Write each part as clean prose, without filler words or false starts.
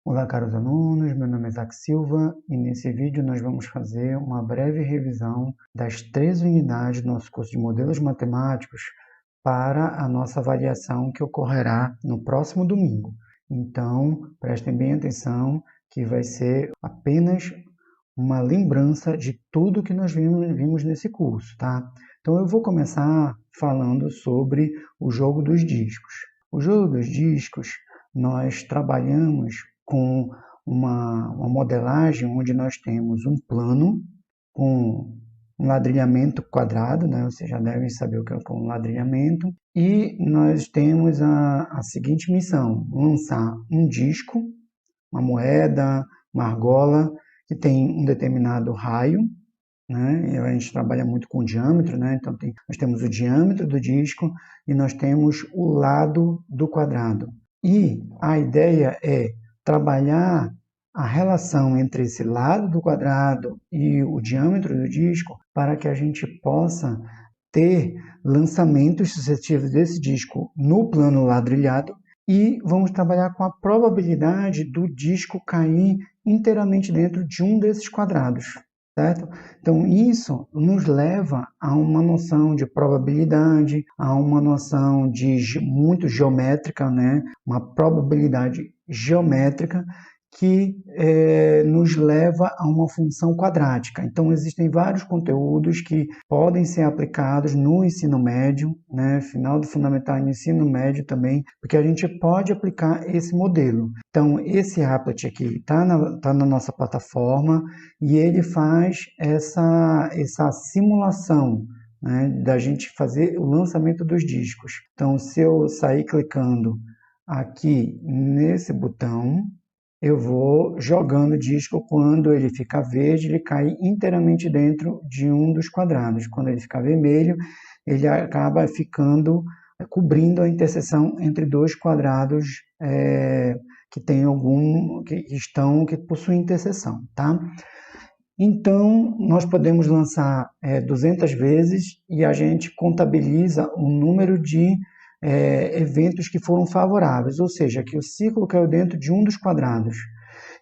Olá, caros alunos, meu nome é Isaac Silva e nesse vídeo nós vamos fazer uma breve revisão das 3 unidades do nosso curso de modelos matemáticos para a nossa avaliação que ocorrerá no próximo domingo. Então, prestem bem atenção que vai ser apenas uma lembrança de tudo que nós vimos nesse curso, tá? Então, eu vou começar falando sobre o jogo dos discos. O jogo dos discos, nós trabalhamos com uma modelagem onde nós temos um plano com um ladrilhamento quadrado, né? Vocês já devem saber o que é um ladrilhamento. E nós temos a seguinte missão: lançar um disco, uma moeda, uma argola, que tem um determinado raio, né? A gente trabalha muito com diâmetro, né? Então nós temos o diâmetro do disco e nós temos o lado do quadrado. E a ideia é trabalhar a relação entre esse lado do quadrado e o diâmetro do disco para que a gente possa ter lançamentos sucessivos desse disco no plano ladrilhado e vamos trabalhar com a probabilidade do disco cair inteiramente dentro de um desses quadrados, certo? Então, isso nos leva a uma noção de probabilidade, a uma noção de muito geométrica, né? Uma probabilidade geométrica que nos leva a uma função quadrática. Então, existem vários conteúdos que podem ser aplicados no ensino médio, né, final do fundamental e no ensino médio também, porque a gente pode aplicar esse modelo. Então, esse Applet aqui está na nossa plataforma e ele faz essa simulação, né, da gente fazer o lançamento dos discos. Então, se eu sair clicando aqui nesse botão, eu vou jogando o disco. Quando ele fica verde, ele cai inteiramente dentro de um dos quadrados. Quando ele fica vermelho, ele acaba cobrindo a interseção entre dois quadrados que possuem interseção, tá? Então, nós podemos lançar 200 vezes e a gente contabiliza o número de eventos que foram favoráveis, ou seja, que o círculo caiu dentro de um dos quadrados.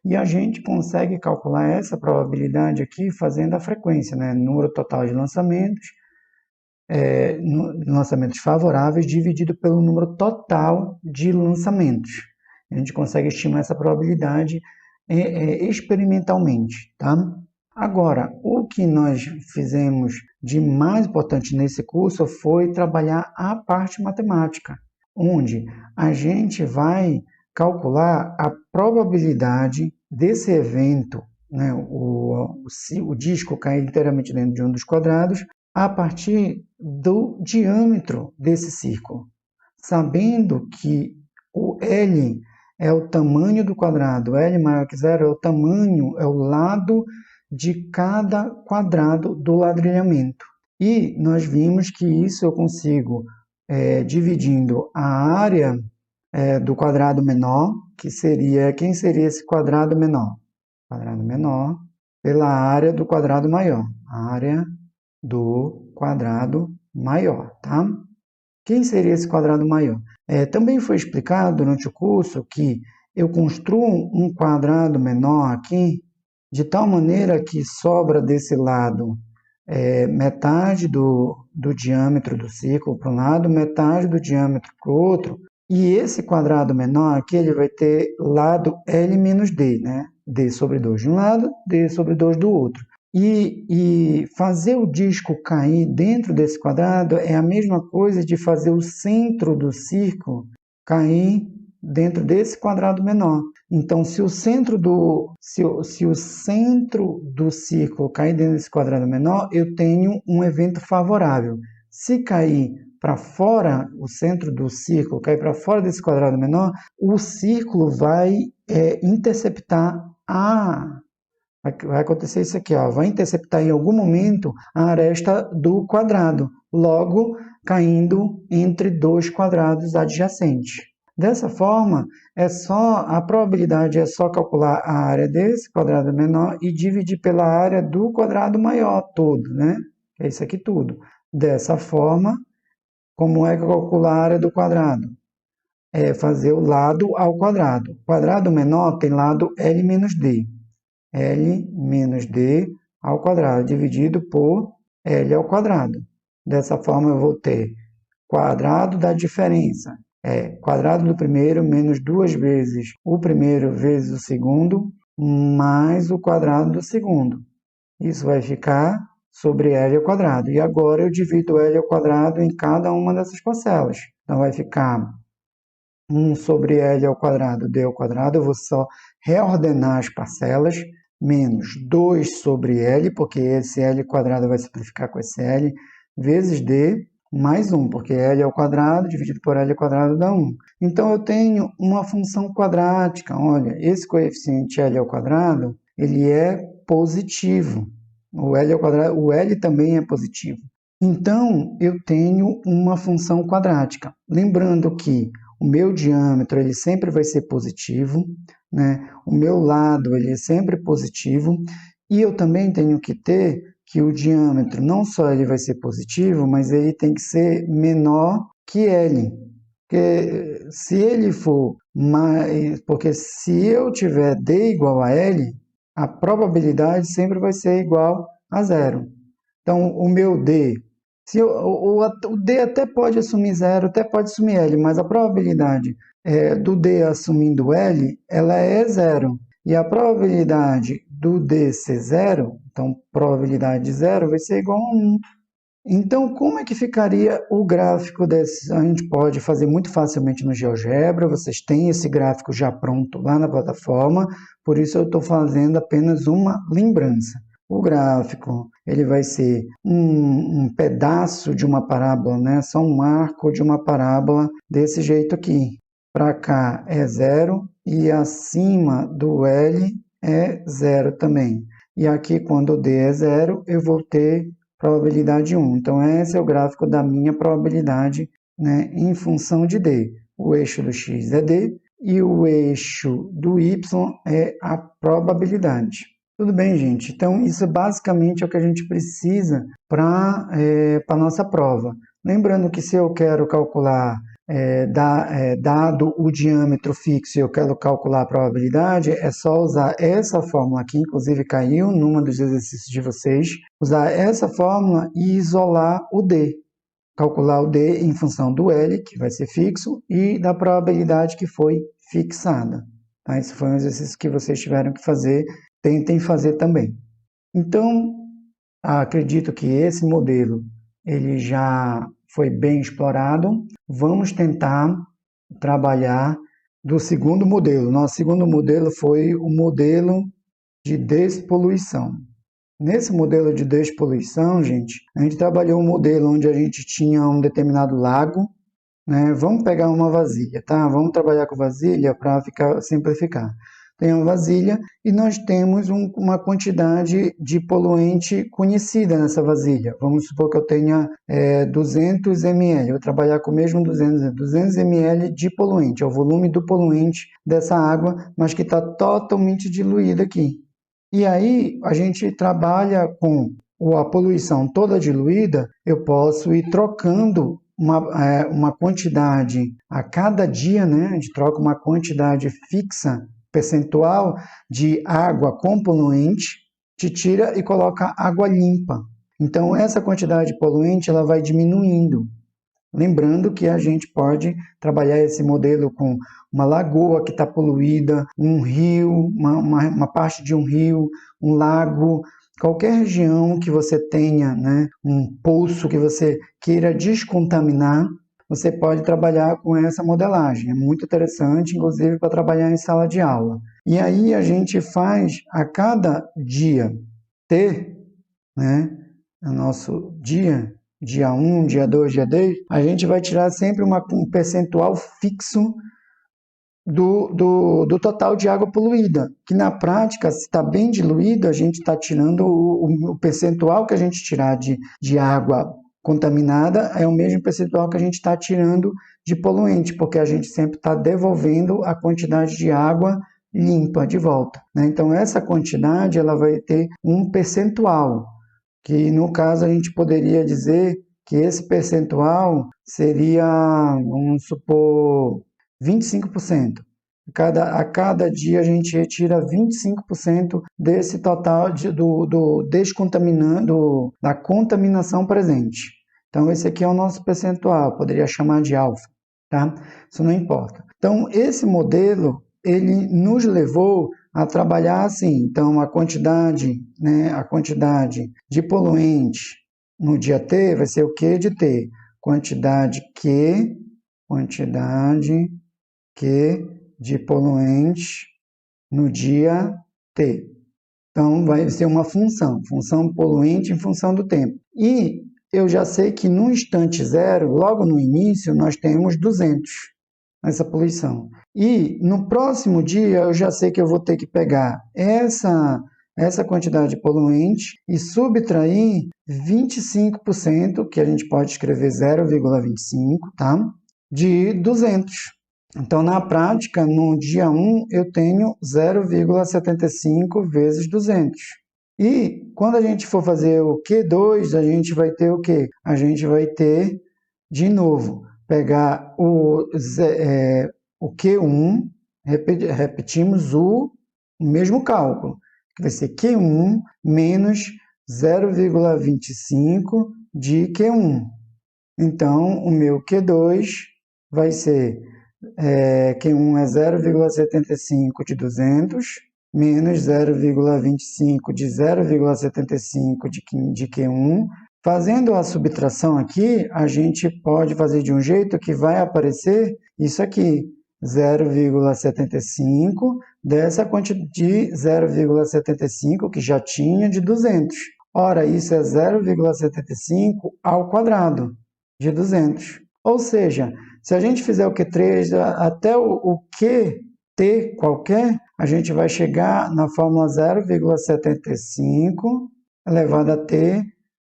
E a gente consegue calcular essa probabilidade aqui fazendo a frequência, né? Número total de lançamentos, lançamentos favoráveis dividido pelo número total de lançamentos. A gente consegue estimar essa probabilidade experimentalmente, tá? Agora, o que nós fizemos de mais importante nesse curso foi trabalhar a parte matemática, onde a gente vai calcular a probabilidade desse evento, né, o disco cair inteiramente dentro de um dos quadrados, a partir do diâmetro desse círculo, sabendo que o L é o tamanho do quadrado, L maior que zero é o lado de cada quadrado do ladrilhamento. E nós vimos que isso eu consigo dividindo a área do quadrado menor, quem seria esse quadrado menor? Quadrado menor pela área do quadrado maior. Área do quadrado maior, tá? Quem seria esse quadrado maior? Também foi explicado durante o curso que eu construo um quadrado menor aqui, de tal maneira que sobra desse lado metade do diâmetro do círculo para um lado, metade do diâmetro para o outro, e esse quadrado menor aqui ele vai ter lado L menos D, né? D sobre 2 de um lado, D sobre 2 do outro. E fazer o disco cair dentro desse quadrado é a mesma coisa de fazer o centro do círculo cair dentro desse quadrado menor. Então, se o centro do círculo cair dentro desse quadrado menor, eu tenho um evento favorável. Se cair para fora, o centro do círculo cair para fora desse quadrado menor, o círculo vai interceptar vai acontecer isso aqui, ó, vai interceptar em algum momento a aresta do quadrado, logo caindo entre dois quadrados adjacentes. Dessa forma, a probabilidade é só calcular a área desse quadrado menor e dividir pela área do quadrado maior todo, né? É isso aqui tudo. Dessa forma, como é que eu calculo a área do quadrado? fazer o lado ao quadrado. O quadrado menor tem lado L menos D. L menos D ao quadrado, dividido por L ao quadrado. Dessa forma, eu vou ter quadrado da diferença. Quadrado do primeiro menos 2 vezes o primeiro vezes o segundo, mais o quadrado do segundo. Isso vai ficar sobre L ao quadrado. E agora eu divido L ao quadrado em cada uma dessas parcelas. Então, vai ficar 1 sobre L ao quadrado, D ao quadrado. Eu vou só reordenar as parcelas, menos 2 sobre L, porque esse L quadrado vai simplificar com esse L, vezes D, mais 1, porque L ao quadrado dividido por L ao quadrado dá 1. Então, eu tenho uma função quadrática. Olha, esse coeficiente L ao quadrado, ele é positivo. O L ao quadrado, o L também é positivo. Então, eu tenho uma função quadrática. Lembrando que o meu diâmetro ele sempre vai ser positivo, né? O meu lado ele é sempre positivo, e eu também tenho que ter que o diâmetro não só ele vai ser positivo, mas ele tem que ser menor que L. Porque se ele for mais, porque se eu tiver D igual a L, a probabilidade sempre vai ser igual a zero. Então, o meu D, o D até pode assumir zero, até pode assumir L, mas a probabilidade do D assumindo L, ela é zero. E a probabilidade do D ser zero, então, probabilidade de zero vai ser igual a 1. Então, como é que ficaria o gráfico desse? A gente pode fazer muito facilmente no GeoGebra, vocês têm esse gráfico já pronto lá na plataforma, por isso eu estou fazendo apenas uma lembrança. O gráfico ele vai ser um pedaço de uma parábola, né? Só um arco de uma parábola desse jeito aqui. Para cá é zero e acima do L é zero também. E aqui, quando o D é zero, eu vou ter probabilidade 1. Então, esse é o gráfico da minha probabilidade, né, em função de D. O eixo do x é D e o eixo do y é a probabilidade. Tudo bem, gente? Então, isso basicamente é o que a gente precisa para a nossa prova. Lembrando que se eu quero calcular, dado o diâmetro fixo e eu quero calcular a probabilidade, é só usar essa fórmula aqui, inclusive caiu numa dos exercícios de vocês, usar essa fórmula e isolar o D. Calcular o D em função do L, que vai ser fixo, e da probabilidade que foi fixada. Tá? Esse foi um exercício que vocês tiveram que fazer. Tentem fazer também. Então, acredito que esse modelo ele já foi bem explorado. Vamos tentar trabalhar do segundo modelo. Nosso segundo modelo foi o modelo de despoluição. Nesse modelo de despoluição, gente, a gente trabalhou um modelo onde a gente tinha um determinado lago, né? Vamos pegar uma vasilha, tá? Vamos trabalhar com vasilha para simplificar. Tem uma vasilha e nós temos uma quantidade de poluente conhecida nessa vasilha. Vamos supor que eu tenha 200 ml, eu vou trabalhar com o mesmo 200 ml de poluente, é o volume do poluente dessa água, mas que está totalmente diluída aqui. E aí a gente trabalha com a poluição toda diluída, eu posso ir trocando uma quantidade a cada dia, né? A gente troca uma quantidade fixa, percentual de água com poluente, te tira e coloca água limpa. Então, essa quantidade de poluente ela vai diminuindo. Lembrando que a gente pode trabalhar esse modelo com uma lagoa que está poluída, um rio, uma parte de um rio, um lago, qualquer região que você tenha, né, um poço que você queira descontaminar, você pode trabalhar com essa modelagem. É muito interessante, inclusive, para trabalhar em sala de aula. E aí a gente faz a cada dia T, né, o nosso dia 1, dia 2, dia 10, a gente vai tirar sempre um percentual fixo do total de água poluída, que na prática, se está bem diluído, a gente está tirando o percentual que a gente tirar de água contaminada é o mesmo percentual que a gente está tirando de poluente, porque a gente sempre está devolvendo a quantidade de água limpa de volta, né? Então, essa quantidade ela vai ter um percentual, que no caso a gente poderia dizer que esse percentual seria, vamos supor, 25%. A cada dia a gente retira 25% desse total da contaminação presente. Então, esse aqui é o nosso percentual, poderia chamar de alfa, tá? Isso não importa. Então, esse modelo, ele nos levou a trabalhar assim. Então, a quantidade de poluente no dia T vai ser o Q de T? Quantidade Q de poluentes no dia T. Então, vai ser uma função poluente em função do tempo. E eu já sei que no instante zero, logo no início, nós temos 200 nessa poluição. E no próximo dia, eu já sei que eu vou ter que pegar essa quantidade de poluente e subtrair 25%, que a gente pode escrever 0,25, tá? De 200. Então, na prática, no dia 1, eu tenho 0,75 vezes 200. E quando a gente for fazer o Q2, a gente vai ter o quê? A gente vai ter, de novo, pegar o Q1, repetimos o mesmo cálculo, que vai ser Q1 menos 0,25 de Q1. Então, o meu Q2 vai ser Q1 é 0,75 de 200, menos 0,25 de 0,75 de Q1. Fazendo a subtração aqui, a gente pode fazer de um jeito que vai aparecer isso aqui, 0,75 dessa quantidade de 0,75 que já tinha de 200. Ora, isso é 0,75 ao quadrado de 200. Ou seja, se a gente fizer o Q3 até o QT qualquer, a gente vai chegar na fórmula 0,75 elevado a T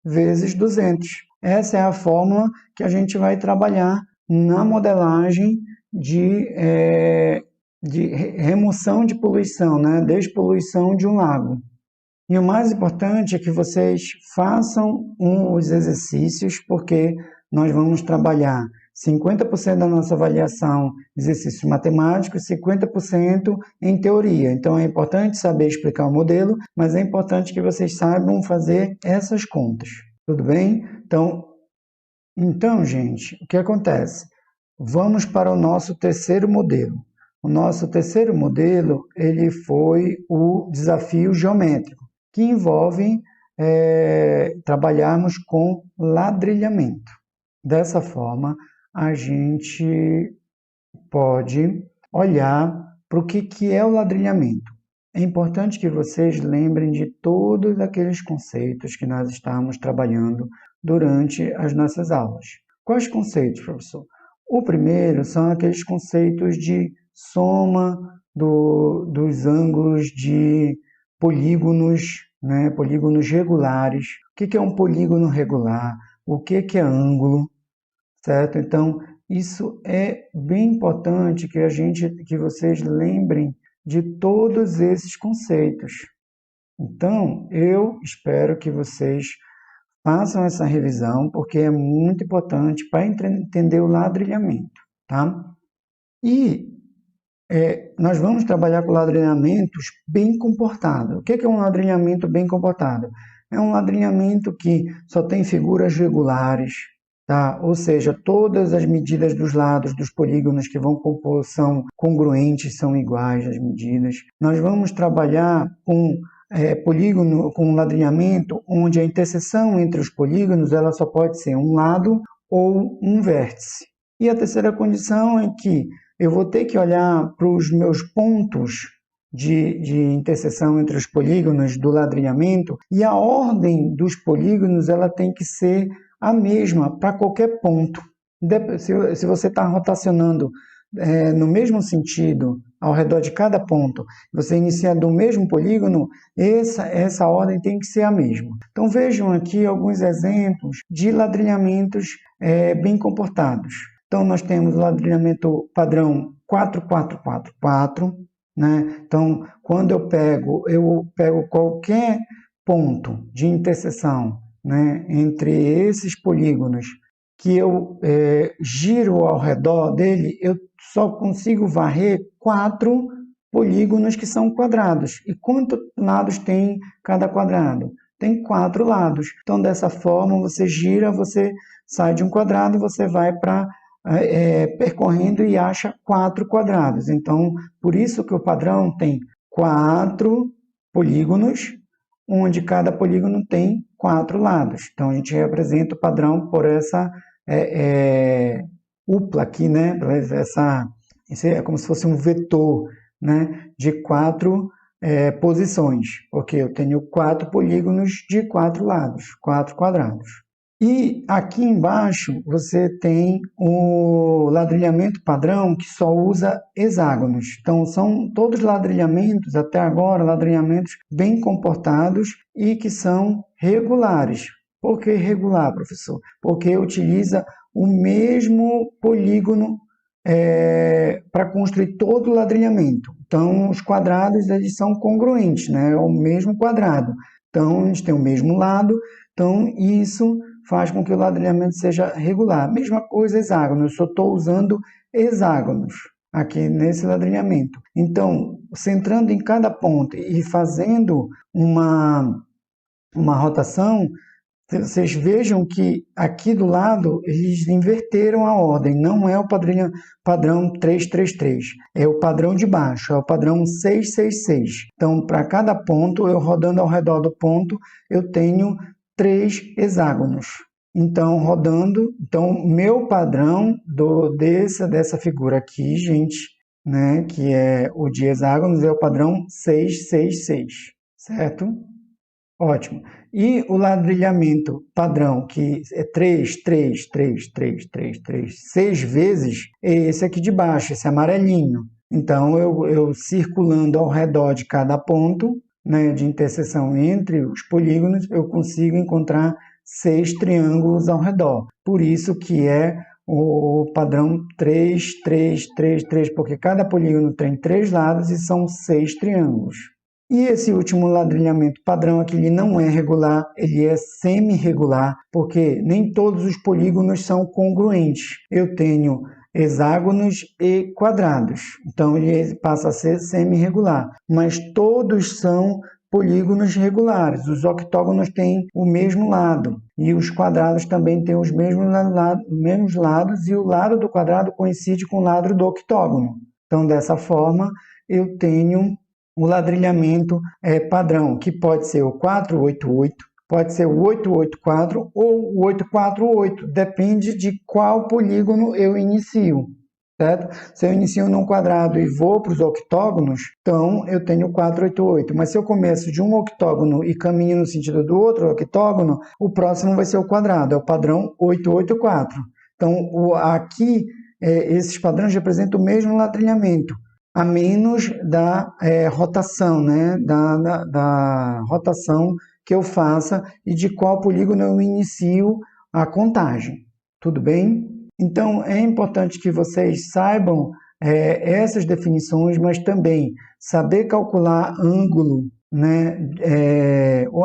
vezes 200. Essa é a fórmula que a gente vai trabalhar na modelagem de remoção de poluição, né? Despoluição de um lago. E o mais importante é que vocês façam os exercícios, porque nós vamos trabalhar 50% da nossa avaliação exercícios matemáticos, 50% em teoria. Então, é importante saber explicar o modelo, mas é importante que vocês saibam fazer essas contas. Tudo bem? Então, gente, o que acontece? Vamos para o nosso terceiro modelo. O nosso terceiro modelo, ele foi o desafio geométrico, que envolve trabalharmos com ladrilhamento. Dessa forma, a gente pode olhar para o que é o ladrilhamento. É importante que vocês lembrem de todos aqueles conceitos que nós estamos trabalhando durante as nossas aulas. Quais conceitos, professor? O primeiro são aqueles conceitos de soma dos ângulos de polígonos, né? Polígonos regulares. O que é um polígono regular? O que é ângulo? Certo? Então, isso é bem importante que vocês lembrem de todos esses conceitos. Então, eu espero que vocês façam essa revisão, porque é muito importante para entender o ladrilhamento, tá? E nós vamos trabalhar com ladrilhamentos bem comportados. O que é um ladrilhamento bem comportado? É um ladrilhamento que só tem figuras regulares, tá? Ou seja, todas as medidas dos lados dos polígonos que vão compor são congruentes, são iguais as medidas. Nós vamos trabalhar com polígono, com ladrilhamento, onde a interseção entre os polígonos ela só pode ser um lado ou um vértice. E a terceira condição é que eu vou ter que olhar para os meus pontos de interseção entre os polígonos do ladrilhamento e a ordem dos polígonos ela tem que ser a mesma para qualquer ponto. Se você está rotacionando no mesmo sentido ao redor de cada ponto, você inicia do mesmo polígono, essa ordem tem que ser a mesma. Então vejam aqui alguns exemplos de ladrilhamentos bem comportados. Então nós temos o ladrilhamento padrão 4-4-4-4, né? Então quando eu pego qualquer ponto de interseção, né, entre esses polígonos que eu giro ao redor dele, eu só consigo varrer 4 polígonos que são quadrados. E quantos lados tem cada quadrado? Tem 4 lados. Então, dessa forma, você gira, você sai de um quadrado, você vai para percorrendo e acha 4 quadrados. Então, por isso que o padrão tem 4 polígonos, onde cada polígono tem 4 lados. Então, a gente representa o padrão por essa upla aqui, né? Isso é como se fosse um vetor, né? De 4 posições, porque eu tenho 4 polígonos de 4 lados, 4 quadrados. E aqui embaixo você tem o ladrilhamento padrão que só usa hexágonos. Então são todos ladrilhamentos, até agora, ladrilhamentos bem comportados e que são regulares. Por que regular, professor? Porque utiliza o mesmo polígono para construir todo o ladrilhamento. Então os quadrados eles são congruentes, né? É o mesmo quadrado. Então eles têm o mesmo lado, então isso faz com que o ladrilhamento seja regular. Mesma coisa hexágono, eu só estou usando hexágonos aqui nesse ladrilhamento. Então, centrando em cada ponto e fazendo uma rotação, vocês vejam que aqui do lado eles inverteram a ordem, não é o padrão 333, é o padrão de baixo, é o padrão 666. Então, para cada ponto, eu rodando ao redor do ponto, eu tenho 3 hexágonos. Então, rodando, meu padrão dessa figura aqui, gente, né, que é o de hexágonos, é o padrão 666, certo? Ótimo. E o ladrilhamento padrão, que é 3, 3, 3, 3, 3, 3, 6 vezes, é esse aqui de baixo, esse amarelinho. Então, eu circulando ao redor de cada ponto, né, de interseção entre os polígonos, eu consigo encontrar 6 triângulos ao redor. Por isso que é o padrão 3, 3, 3, 3, porque cada polígono tem 3 lados e são 6 triângulos. E esse último ladrilhamento padrão aqui, ele não é regular, ele é semi-regular, porque nem todos os polígonos são congruentes. Eu tenho hexágonos e quadrados, então ele passa a ser semi-regular, mas todos são polígonos regulares. Os octógonos têm o mesmo lado e os quadrados também têm os mesmos lados, e o lado do quadrado coincide com o lado do octógono. Então, dessa forma, eu tenho o ladrilhamento padrão, que pode ser o 488, pode ser o 884 ou o 848, depende de qual polígono eu inicio, certo? Se eu inicio num quadrado e vou para os octógonos, então eu tenho o 488, mas se eu começo de um octógono e caminho no sentido do outro octógono, o próximo vai ser o quadrado, é o padrão 884. Então, aqui, esses padrões representam o mesmo ladrilhamento, a menos da rotação, né? Da rotação que eu faça e de qual polígono eu inicio a contagem. Tudo bem? Então, é importante que vocês saibam essas definições, mas também saber calcular ângulo, né?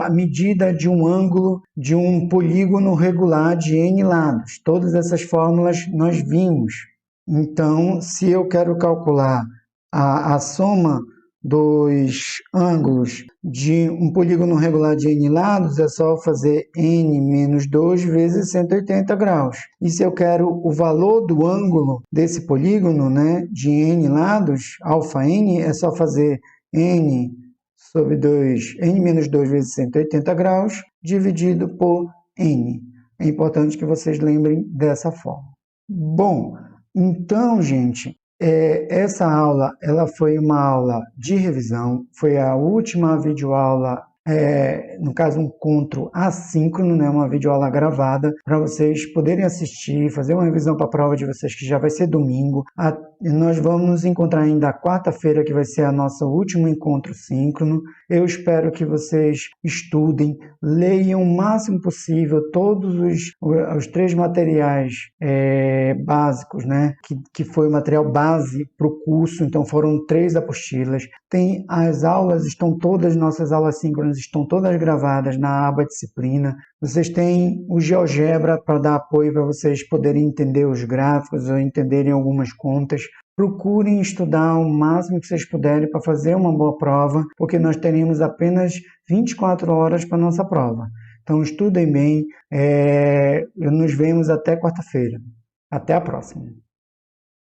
A medida de um ângulo de um polígono regular de n lados. Todas essas fórmulas nós vimos. Então, se eu quero calcular a soma dos ângulos de um polígono regular de n lados, é só fazer n menos 2 vezes 180 graus. E se eu quero o valor do ângulo desse polígono, né, de n lados, alfa n, é só fazer n sobre 2, n menos 2 vezes 180 graus, dividido por n. É importante que vocês lembrem dessa forma. Bom, então, gente, essa aula ela foi uma aula de revisão, foi a última videoaula, no caso um encontro assíncrono, né, uma videoaula gravada, para vocês poderem assistir, fazer uma revisão para a prova de vocês, que já vai ser domingo. Nós vamos nos encontrar ainda quarta-feira, que vai ser a nosso último encontro síncrono. Eu espero que vocês estudem, leiam o máximo possível todos os 3 materiais básicos, né? Que foi o material base para o curso. Então foram 3 apostilas. Tem as aulas, nossas aulas síncronas estão todas gravadas na aba disciplina. Vocês têm o GeoGebra para dar apoio para vocês poderem entender os gráficos ou entenderem algumas contas. Procurem estudar o máximo que vocês puderem para fazer uma boa prova, porque nós teremos apenas 24 horas para a nossa prova. Então estudem bem, nos vemos até quarta-feira. Até a próxima.